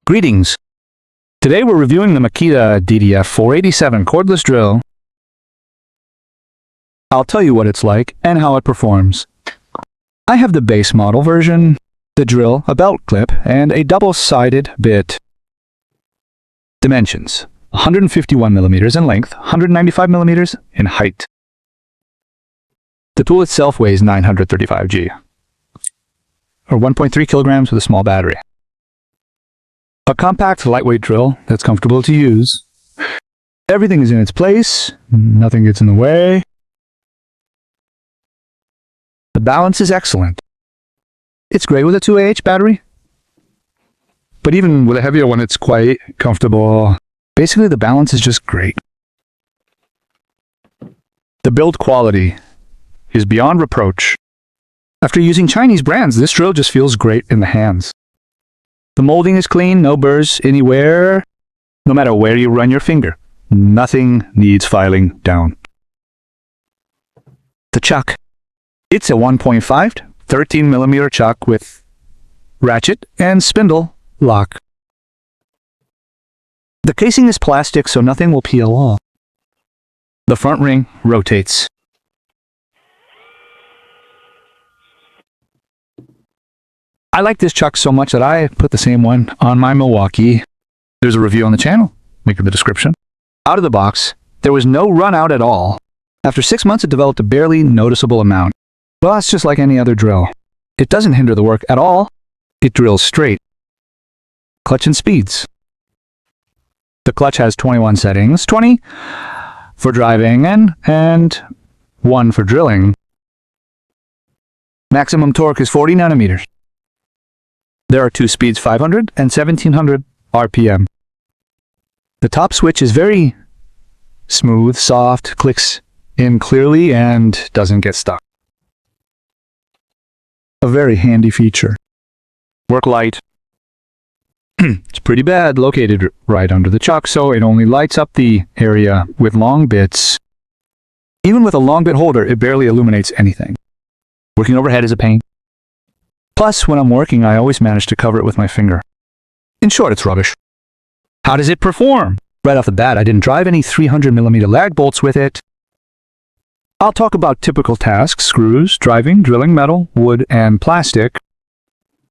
Greetings! Today we're reviewing the Makita DDF487 cordless drill. I'll tell you what it's like and how it performs. I have the base model version, the drill, a belt clip, and a double-sided bit. Dimensions: 151 millimeters in length, 195 millimeters in height. The tool itself weighs 935 g, or 1.3 kilograms with a small battery. A compact, lightweight drill that's comfortable to use. Everything is in its place, nothing gets in the way. The balance is excellent. It's great with a 2Ah battery, but even with a heavier one, it's quite comfortable. Basically, the balance is just great. The build quality is beyond reproach. After using Chinese brands, this drill just feels great in the hands. The molding is clean, no burrs anywhere, no matter where you run your finger. Nothing needs filing down. The chuck. It's a 1.5 13 millimeter chuck with ratchet and spindle lock. The casing is plastic, so nothing will peel off. The front ring rotates. I like this chuck so much that I put the same one on my Milwaukee. There's a review on the channel, link in the description. Out of the box, there was no run out at all. After 6 months, it developed a barely noticeable amount. Well, that's just like any other drill. It doesn't hinder the work at all. It drills straight. Clutch and speeds. The clutch has 21 settings, 20 for driving and 1 for drilling. Maximum torque is 40 nanometers. There are 2 speeds, 500 and 1700 RPM. The top switch is very smooth, soft, clicks in clearly, and doesn't get stuck. A very handy feature. Work light. It's pretty bad, located right under the chuck, so it only lights up the area with long bits. Even with a long bit holder, it barely illuminates anything. Working overhead is a pain. Plus, when I'm working, I always manage to cover it with my finger. In short, it's rubbish. How does it perform? Right off the bat, I didn't drive any 300mm lag bolts with it. I'll talk about typical tasks: screws, driving, drilling metal, wood, and plastic.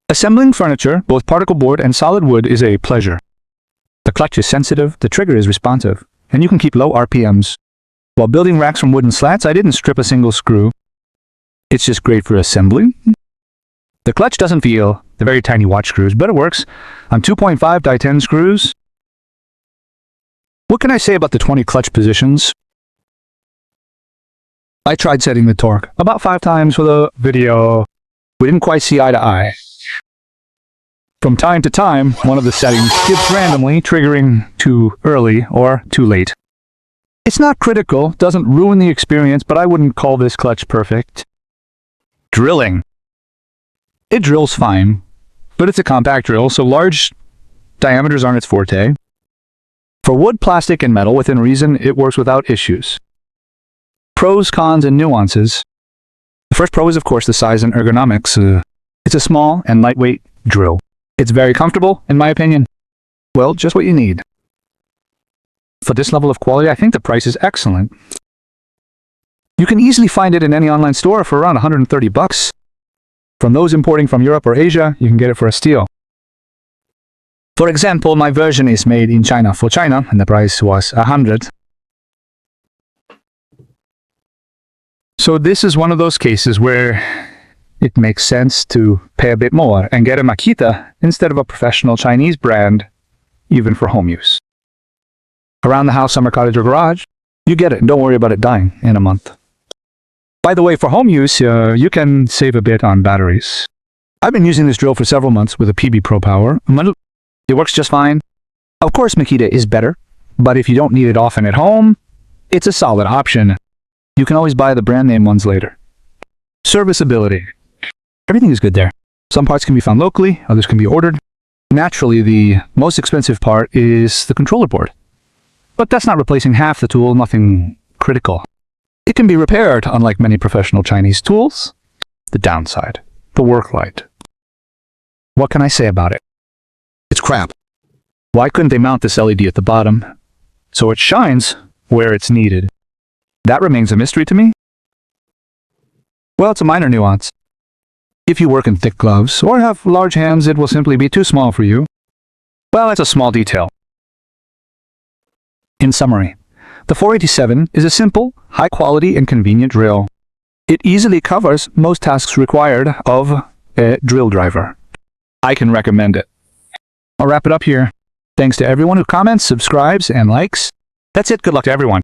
Assembling furniture, both particle board and solid wood, is a pleasure. The clutch is sensitive, the trigger is responsive, and you can keep low RPMs. While building racks from wooden slats, I didn't strip a single screw. It's just great for assembling. The clutch doesn't feel the very tiny watch screws, but it works on 2.5 Die-10 screws. What can I say about the 20 clutch positions? I tried setting the torque about 5 times for the video. We didn't quite see eye to eye. From time to time, one of the settings skips randomly, triggering too early or too late. It's not critical, doesn't ruin the experience, but I wouldn't call this clutch perfect. Drilling. It drills fine, but it's a compact drill, so large diameters aren't its forte. For wood, plastic, and metal, within reason, it works without issues. Pros, cons, and nuances. The first pro is, of course, the size and ergonomics. It's a small and lightweight drill. It's very comfortable, in my opinion. Well, just what you need. For this level of quality, I think the price is excellent. You can easily find it in any online store for around 130 bucks. From those importing from Europe or Asia, you can get it for a steal. For example, my version is made in China for China, and the price was 100. So this is one of those cases where it makes sense to pay a bit more and get a Makita instead of a professional Chinese brand, even for home use. Around the house, summer cottage, or garage, you get it, and don't worry about it dying in a month. By the way, for home use, you can save a bit on batteries. I've been using this drill for several months with a PB Pro Power. It works just fine. Of course, Makita is better, but if you don't need it often at home, it's a solid option. You can always buy the brand name ones later. Serviceability. Everything is good there. Some parts can be found locally, others can be ordered. Naturally, the most expensive part is the controller board. But that's not replacing half the tool, nothing critical. It can be repaired, unlike many professional Chinese tools. The downside: the work light. What can I say about it? It's crap. Why couldn't they mount this LED at the bottom so it shines where it's needed? That remains a mystery to me. Well, it's a minor nuance. If you work in thick gloves or have large hands, it will simply be too small for you. Well, it's a small detail. In summary, the 487 is a simple, high-quality, and convenient drill. It easily covers most tasks required of a drill driver. I can recommend it. I'll wrap it up here. Thanks to everyone who comments, subscribes, and likes. That's it. Good luck to everyone.